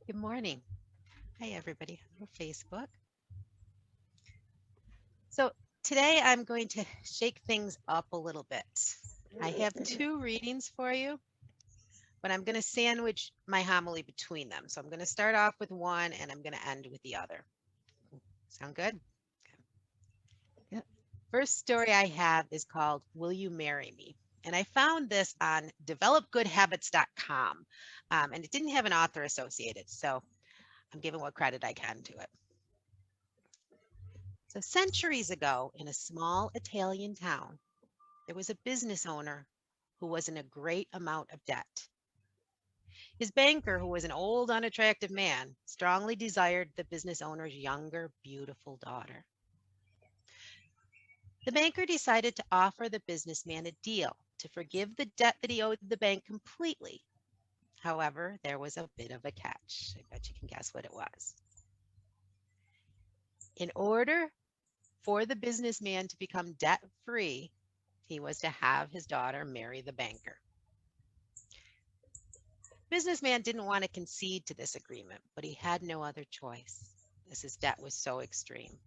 Good morning. Hi, everybody on Facebook. So, today I'm going to shake things up a little bit. I have two readings for you, but I'm going to sandwich my homily between them. So, I'm going to start off with one and I'm going to end with the other. Sound good? Yeah. First story I have is called Will You Marry Me? And I found this on developgoodhabits.com. And it didn't have an author associated. So, I'm giving what credit I can to it. So, centuries ago, in a small Italian town, there was a business owner who was in a great amount of debt. His banker, who was an old, unattractive man, strongly desired the business owner's younger, beautiful daughter. The banker decided to offer the businessman a deal to forgive the debt that he owed the bank completely. However, there was a bit of a catch. I bet you can guess what it was. In order for the businessman to become debt free, he was to have his daughter marry the banker. Businessman didn't want to concede to this agreement, but he had no other choice, as his debt was so extreme.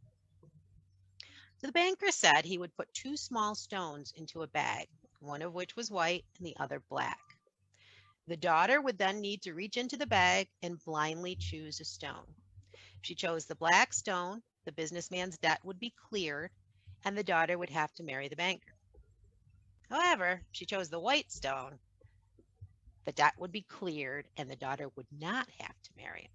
So the banker said he would put two small stones into a bag, one of which was white and the other black. The daughter would then need to reach into the bag and blindly choose a stone. If she chose the black stone, the businessman's debt would be cleared and the daughter would have to marry the banker. However, if she chose the white stone, the debt would be cleared and the daughter would not have to marry him.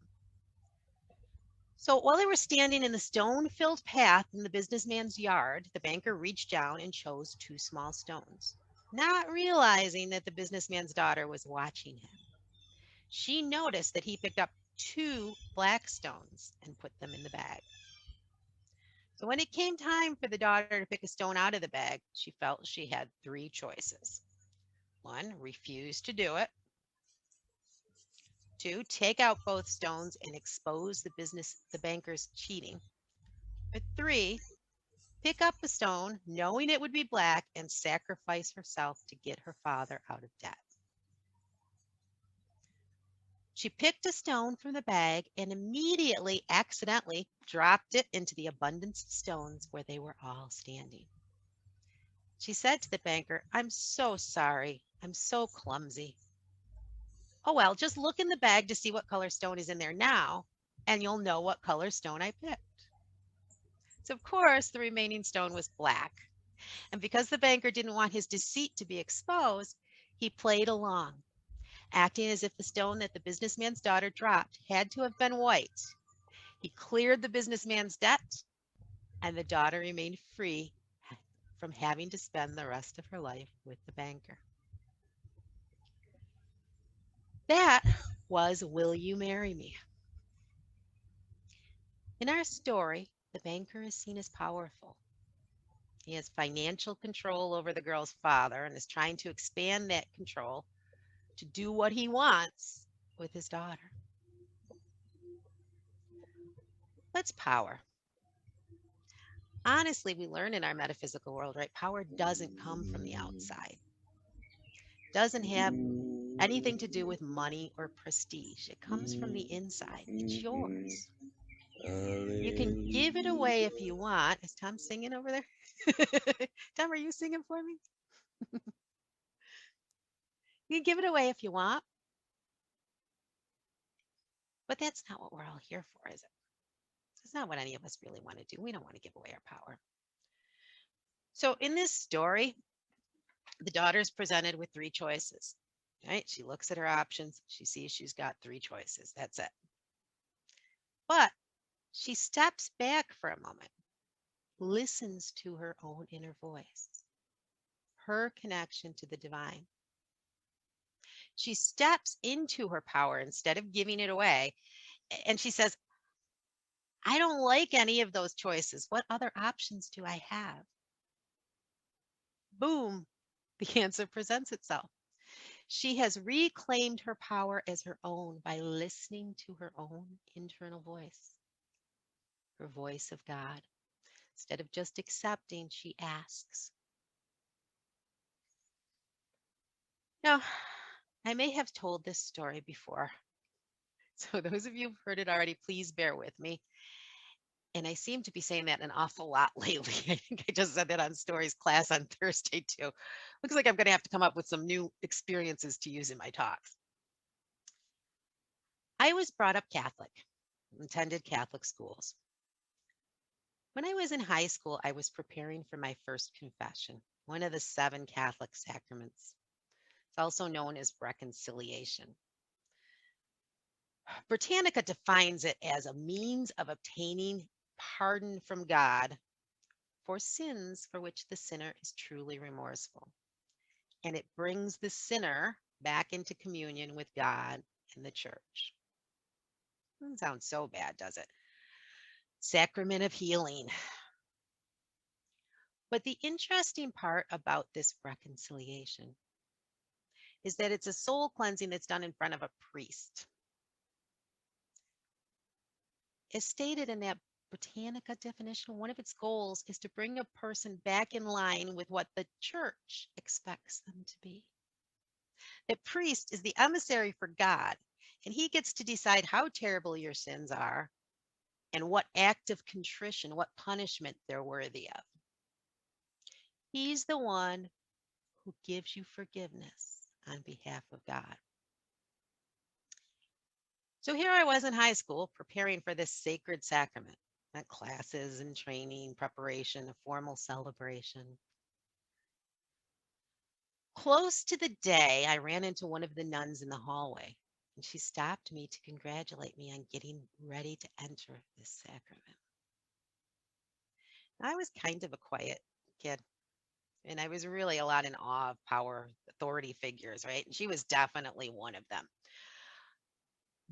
So while they were standing in the stone filled path in the businessman's yard, the banker reached down and chose two small stones, not realizing that the businessman's daughter was watching him. She noticed that he picked up two black stones and put them in the bag. So when it came time for the daughter to pick a stone out of the bag, she felt she had three choices. One, refuse to do it. Two, take out both stones and expose the banker's cheating. Or three, pick up a stone, knowing it would be black, and sacrifice herself to get her father out of debt. She picked a stone from the bag and immediately, accidentally, dropped it into the abundance of stones where they were all standing. She said to the banker, "I'm so sorry. I'm so clumsy." "Oh, well, just look in the bag to see what color stone is in there now, and you'll know what color stone I picked." So, of course, the remaining stone was black. And because the banker didn't want his deceit to be exposed, he played along, acting as if the stone that the businessman's daughter dropped had to have been white. He cleared the businessman's debt, and the daughter remained free from having to spend the rest of her life with the banker. That was Will You Marry Me? In our story, the banker is seen as powerful. He has financial control over the girl's father and is trying to expand that control to do what he wants with his daughter. What's power? Honestly, we learn in our metaphysical world, right? Power doesn't come from the outside, doesn't have anything to do with money or prestige. It comes from the inside. It's yours. You can give it away if you want. Is Tom singing over there? Tom, are you singing for me? You can give it away if you want, but that's not what we're all here for, is it? It's not what any of us really want to do. We don't want to give away our power. So in this story, the daughter's presented with three choices. Right? She looks at her options. She sees she's got three choices. That's it. But she steps back for a moment, listens to her own inner voice, her connection to the divine. She steps into her power instead of giving it away. And she says, "I don't like any of those choices. What other options do I have?" Boom, the answer presents itself. She has reclaimed her power as her own by listening to her own internal voice, her voice of God. Instead of just accepting, she asks. Now, I may have told this story before, So, those of you who've heard it already, please bear with me. And I seem to be saying that an awful lot lately. I think I just said that on stories class on Thursday too. Looks like I'm going to have to come up with some new experiences to use in my talks. I was brought up Catholic, attended Catholic schools. When I was in high school, I was preparing for my first confession, one of the 7 Catholic sacraments. It's also known as reconciliation. Britannica defines it as a means of obtaining pardon from God for sins for which the sinner is truly remorseful. And it brings the sinner back into communion with God and the church. Doesn't sound so bad, does it? Sacrament of healing. But the interesting part about this reconciliation is that it's a soul cleansing that's done in front of a priest. As stated in that Britannica definition, one of its goals is to bring a person back in line with what the church expects them to be. The priest is the emissary for God, and he gets to decide how terrible your sins are and what act of contrition, what punishment they're worthy of. He's the one who gives you forgiveness on behalf of God. So here I was in high school preparing for this sacred sacrament, not classes and training, preparation, a formal celebration. Close to the day, I ran into one of the nuns in the hallway, and she stopped me to congratulate me on getting ready to enter this sacrament. I was kind of a quiet kid, and I was really a lot in awe of power authority figures, right? And she was definitely one of them.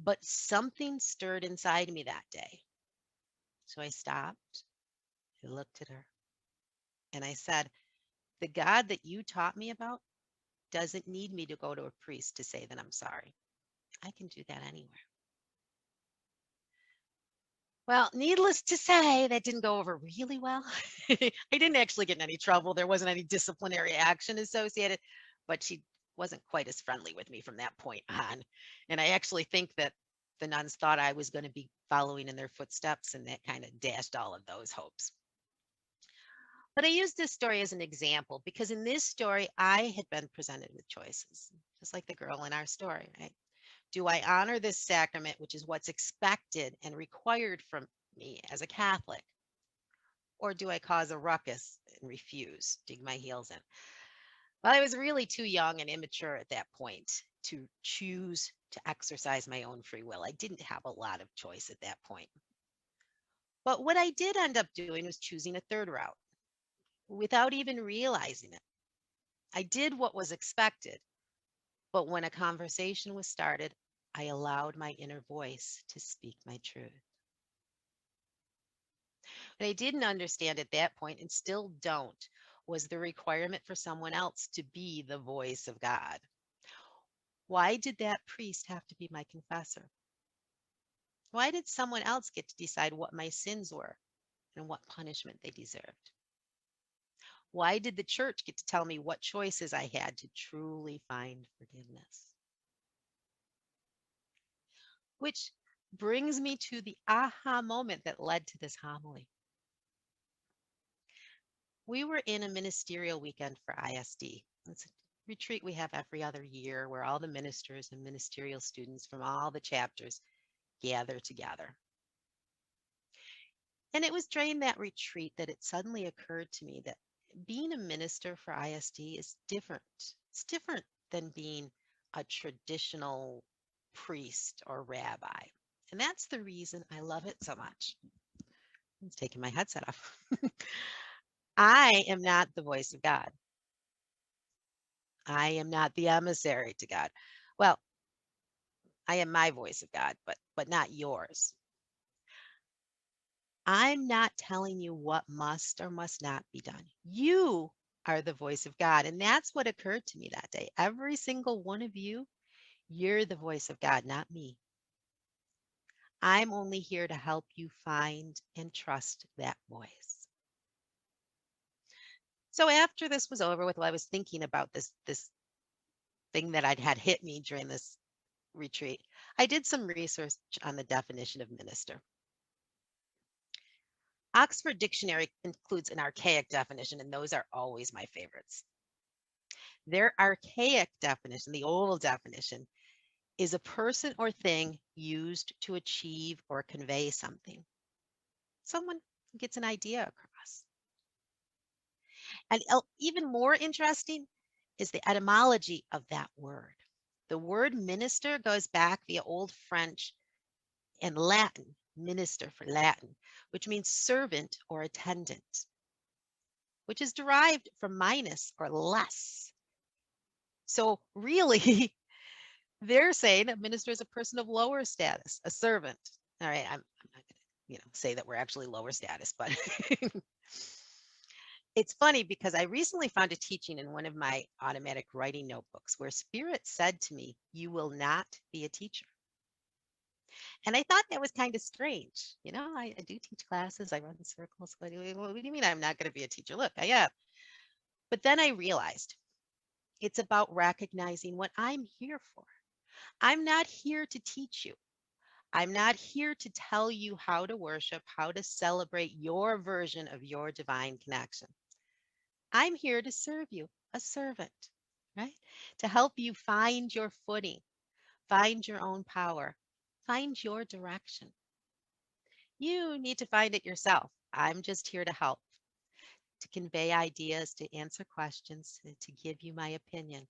But something stirred inside me that day. So I stopped, I looked at her, and I said, the God that you taught me about doesn't need me to go to a priest to say that I'm sorry. I can do that anywhere. Well, needless to say, that didn't go over really well. I didn't actually get in any trouble. There wasn't any disciplinary action associated, but she wasn't quite as friendly with me from that point on. And I actually think that the nuns thought I was going to be following in their footsteps, and that kind of dashed all of those hopes. But I use this story as an example because in this story, I had been presented with choices, just like the girl in our story, right? Do I honor this sacrament, which is what's expected and required from me as a Catholic? Or do I cause a ruckus and refuse, dig my heels in? Well, I was really too young and immature at that point to choose to exercise my own free will. I didn't have a lot of choice at that point. But what I did end up doing was choosing a third route without even realizing it. I did what was expected, but when a conversation was started, I allowed my inner voice to speak my truth. What I didn't understand at that point, and still don't, was the requirement for someone else to be the voice of God. Why did that priest have to be my confessor? Why did someone else get to decide what my sins were and what punishment they deserved? Why did the church get to tell me what choices I had to truly find forgiveness? Which brings me to the aha moment that led to this homily. We were in a ministerial weekend for ISD. It's a retreat we have every other year where all the ministers and ministerial students from all the chapters gather together. And it was during that retreat that it suddenly occurred to me that being a minister for ISD is different. It's different than being a traditional priest or rabbi. And that's the reason I love it so much. I'm taking my headset off. I am not the voice of God. I am not the emissary to God. Well, I am my voice of God, but not yours. I'm not telling you what must or must not be done. You are the voice of God. And that's what occurred to me that day. Every single one of you, you're the voice of God, not me. I'm only here to help you find and trust that voice. So after this was over with, I was thinking about this thing that I'd had hit me during this retreat, I did some research on the definition of minister. Oxford Dictionary includes an archaic definition, and those are always my favorites. Their archaic definition, the old definition, is a person or thing used to achieve or convey something. Someone gets an idea across. And even more interesting is the etymology of that word. The word minister goes back via Old French and Latin, minister for Latin, which means servant or attendant, which is derived from minus or less. So really, they're saying a minister is a person of lower status, a servant. All right, I'm not going to, say that we're actually lower status, but it's funny because I recently found a teaching in one of my automatic writing notebooks where Spirit said to me, "You will not be a teacher." And I thought that was kind of strange. I do teach classes, I run circles. What do you mean I'm not going to be a teacher? Look, I am. But then I realized it's about recognizing what I'm here for. I'm not here to teach you. I'm not here to tell you how to worship, how to celebrate your version of your divine connection. I'm here to serve you, a servant, right? To help you find your footing, find your own power, find your direction. You need to find it yourself. I'm just here to help, to convey ideas, to answer questions, to give you my opinion.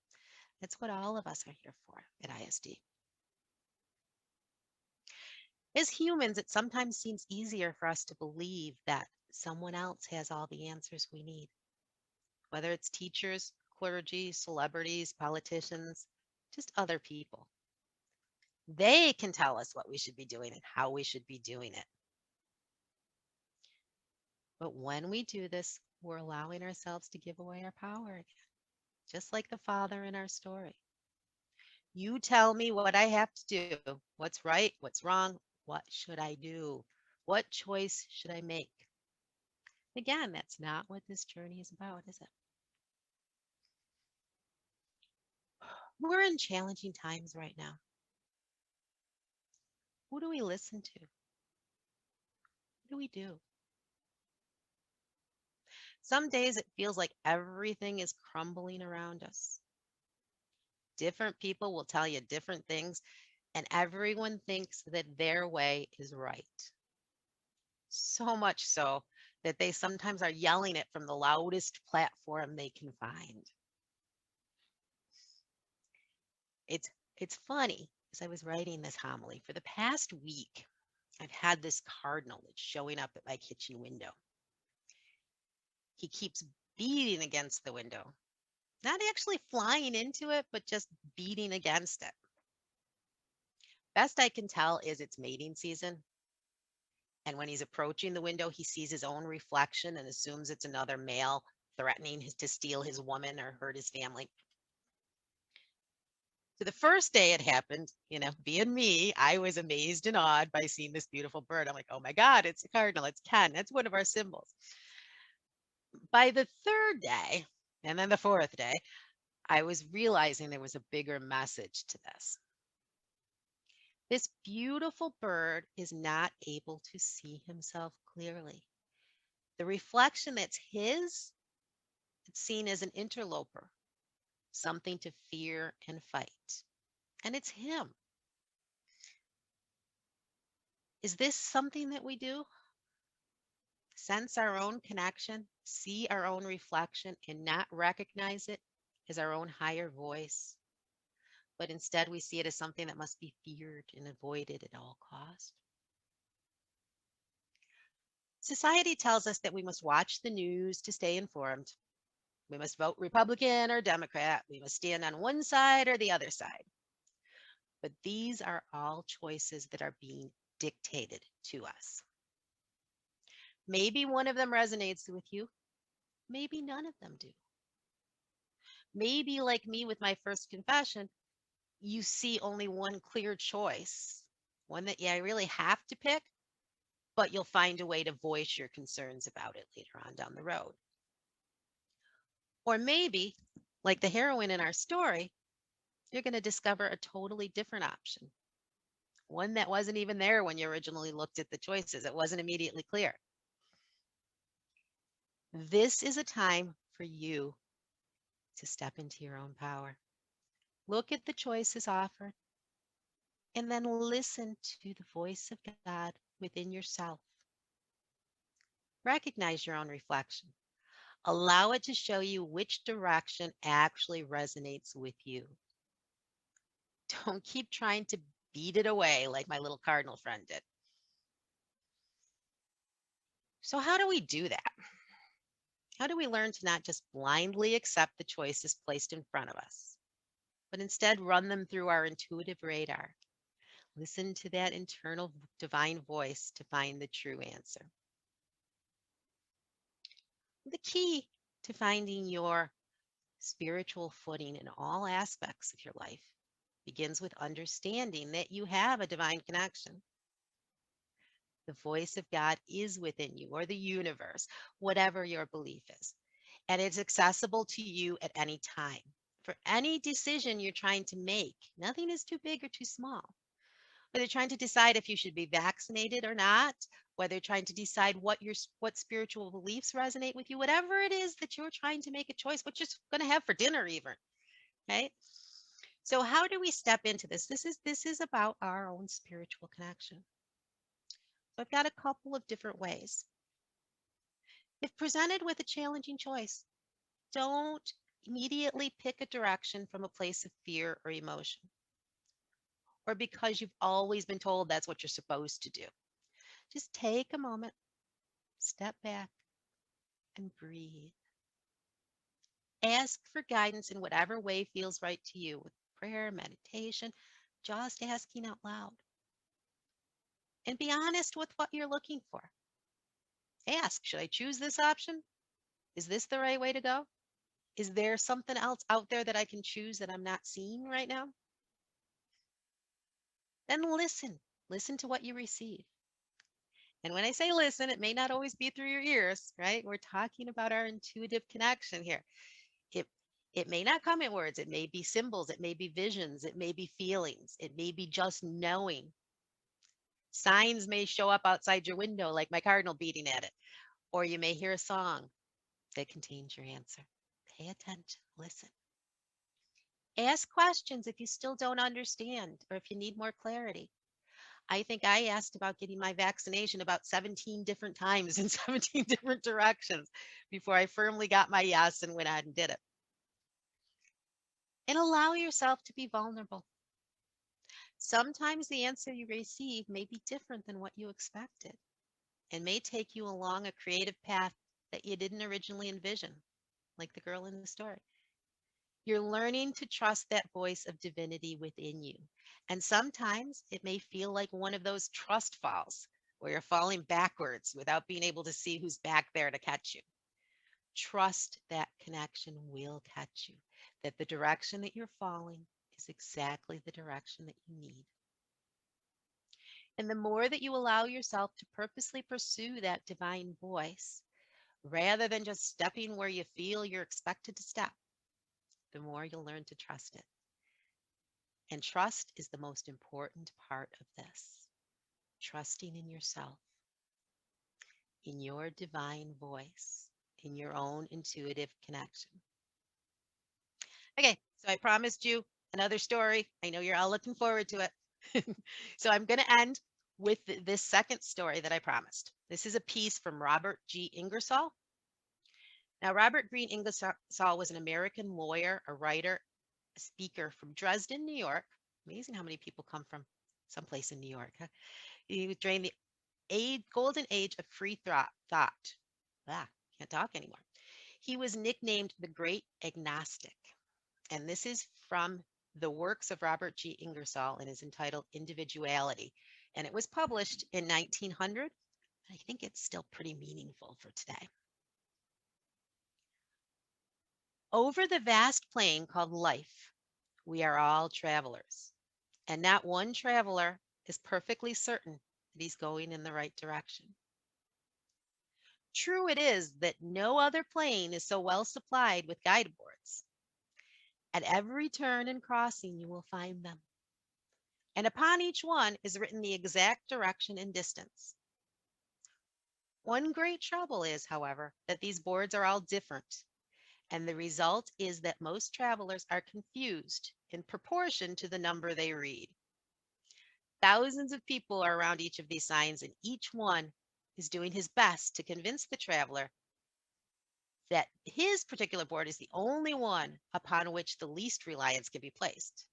That's what all of us are here for at ISD. As humans, it sometimes seems easier for us to believe that someone else has all the answers we need, whether it's teachers, clergy, celebrities, politicians, just other people. They can tell us what we should be doing and how we should be doing it. But when we do this, we're allowing ourselves to give away our power again, just like the father in our story. You tell me what I have to do, what's right, what's wrong, what should I do? What choice should I make? Again, that's not what this journey is about, is it? We're in challenging times right now. Who do we listen to? What do we do? Some days it feels like everything is crumbling around us. Different people will tell you different things, and everyone thinks that their way is right. So much so that they sometimes are yelling it from the loudest platform they can find. It's funny, as I was writing this homily, for the past week, I've had this cardinal that's showing up at my kitchen window. He keeps beating against the window, not actually flying into it, but just beating against it. Best I can tell is it's mating season. And when he's approaching the window, he sees his own reflection and assumes it's another male threatening to steal his woman or hurt his family. So the first day it happened, being me, I was amazed and awed by seeing this beautiful bird. I'm like, oh my God, it's a cardinal. It's Ken. That's one of our symbols. By the third day, and then the fourth day, I was realizing there was a bigger message to this. This beautiful bird is not able to see himself clearly. The reflection that's his, it's seen as an interloper, something to fear and fight. And it's him. Is this something that we do? Sense our own connection, see our own reflection, and not recognize it as our own higher voice, but instead we see it as something that must be feared and avoided at all costs? Society tells us that we must watch the news to stay informed. We must vote Republican or Democrat. We must stand on one side or the other side. But these are all choices that are being dictated to us. Maybe one of them resonates with you. Maybe none of them do. Maybe, like me with my first confession, you see only one clear choice, one that I really have to pick, but you'll find a way to voice your concerns about it later on down the road. Or maybe, like the heroine in our story, You're going to discover a totally different option, one that wasn't even there when you originally looked at the choices. It wasn't immediately clear. This is a time for you to step into your own power. Look at the choices offered and then listen to the voice of God within yourself. Recognize your own reflection. Allow it to show you which direction actually resonates with you. Don't keep trying to beat it away like my little cardinal friend did. So, how do we do that? How do we learn to not just blindly accept the choices placed in front of us, but instead run them through our intuitive radar? Listen to that internal divine voice to find the true answer. The key to finding your spiritual footing in all aspects of your life begins with understanding that you have a divine connection. The voice of God is within you, or the universe, whatever your belief is, and it's accessible to you at any time. For any decision you're trying to make, nothing is too big or too small. Whether trying to decide if you should be vaccinated or not, whether trying to decide what spiritual beliefs resonate with you, whatever it is that you're trying to make a choice, what you're going to have for dinner even, right? So how do we step into this? This is about our own spiritual connection. So I've got a couple of different ways. If presented with a challenging choice, don't immediately pick a direction from a place of fear or emotion, or because you've always been told that's what you're supposed to do. Just take a moment, step back, and breathe. Ask for guidance in whatever way feels right to you, with prayer, meditation, just asking out loud. And be honest with what you're looking for. Ask, should I choose this option? Is this the right way to go? Is there something else out there that I can choose that I'm not seeing right now? Then listen. Listen to what you receive. And when I say listen, it may not always be through your ears, right? We're talking about our intuitive connection here. It it may not come in words, it may be symbols, it may be visions, it may be feelings, it may be just knowing. Signs may show up outside your window like my cardinal beating at it, or you may hear a song that contains your answer. Pay attention, listen. Ask questions if you still don't understand or if you need more clarity. I think I asked about getting my vaccination about 17 different times in 17 different directions before I firmly got my yes and went ahead and did it. And allow yourself to be vulnerable. Sometimes the answer you receive may be different than what you expected and may take you along a creative path that you didn't originally envision, like the girl in the story. You're learning to trust that voice of divinity within you. And sometimes it may feel like one of those trust falls where you're falling backwards without being able to see who's back there to catch you. Trust that connection will catch you, that the direction that you're falling is exactly the direction that you need. And the more that you allow yourself to purposely pursue that divine voice, rather than just stepping where you feel you're expected to step, the more you'll learn to trust it. And trust is the most important part of this. Trusting in yourself, in your divine voice, in your own intuitive connection. Okay, so I promised you another story. I know you're all looking forward to it. So I'm going to end with this second story that I promised. This is a piece from Robert G. Ingersoll. Now, Robert Greene Ingersoll was an American lawyer, a writer, a speaker from Dresden, New York. Amazing how many people come from someplace in New York. Huh? He was during the golden age of free thought. Can't talk anymore. He was nicknamed the Great Agnostic. And this is from the works of Robert G. Ingersoll and is entitled Individuality. And it was published in 1900. I think it's still pretty meaningful for today. Over the vast plain called life, we are all travelers. And not one traveler is perfectly certain that he's going in the right direction. True it is that no other plane is so well supplied with guide boards. At every turn and crossing, you will find them. And upon each one is written the exact direction and distance. One great trouble is, however, that these boards are all different, and the result is that most travelers are confused in proportion to the number they read. Thousands of people are around each of these signs, and each one is doing his best to convince the traveler that his particular board is the only one upon which the least reliance can be placed,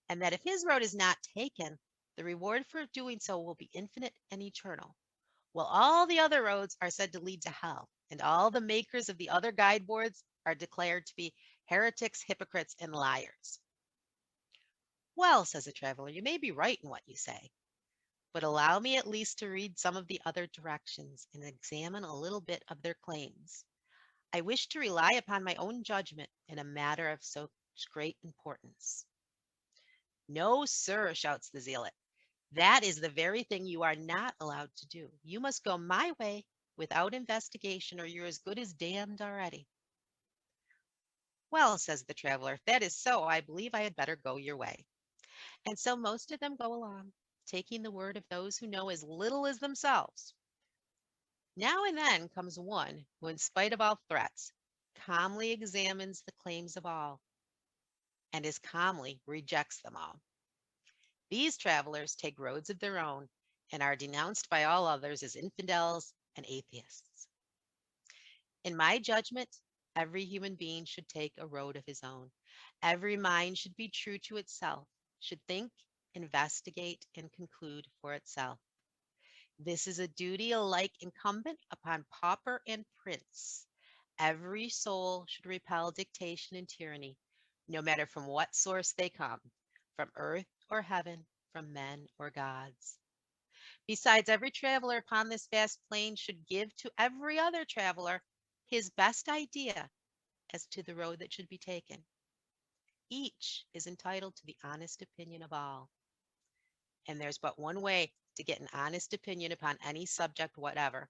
and that if his road is not taken, the reward for doing so will be infinite and eternal, while all the other roads are said to lead to hell, and all the makers of the other guide boards are declared to be heretics, hypocrites, and liars. Well, says the traveler, you may be right in what you say, but allow me at least to read some of the other directions and examine a little bit of their claims. I wish to rely upon my own judgment in a matter of so great importance. No, sir, shouts the zealot. That is the very thing you are not allowed to do. You must go my way without investigation, or you're as good as damned already. Well, says the traveler, if that is so, I believe I had better go your way. And so most of them go along, taking the word of those who know as little as themselves. Now and then comes one who, in spite of all threats, calmly examines the claims of all and as calmly rejects them all. These travelers take roads of their own and are denounced by all others as infidels and atheists. In my judgment, every human being should take a road of his own. Every mind should be true to itself, should think, investigate, and conclude for itself. This is a duty alike incumbent upon pauper and prince. Every soul should repel dictation and tyranny, no matter from what source they come, from earth or heaven, from men or gods. Besides, every traveler upon this vast plain should give to every other traveler his best idea as to the road that should be taken. Each is entitled to the honest opinion of all. And there's but one way to get an honest opinion upon any subject whatever.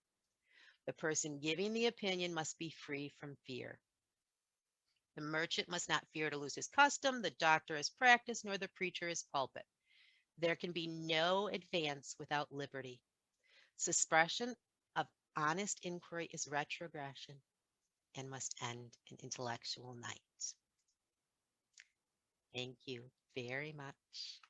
The person giving the opinion must be free from fear. The merchant must not fear to lose his custom, the doctor his practice, nor the preacher his pulpit. There can be no advance without liberty. Suppression of honest inquiry is retrogression and must end in intellectual night. Thank you very much.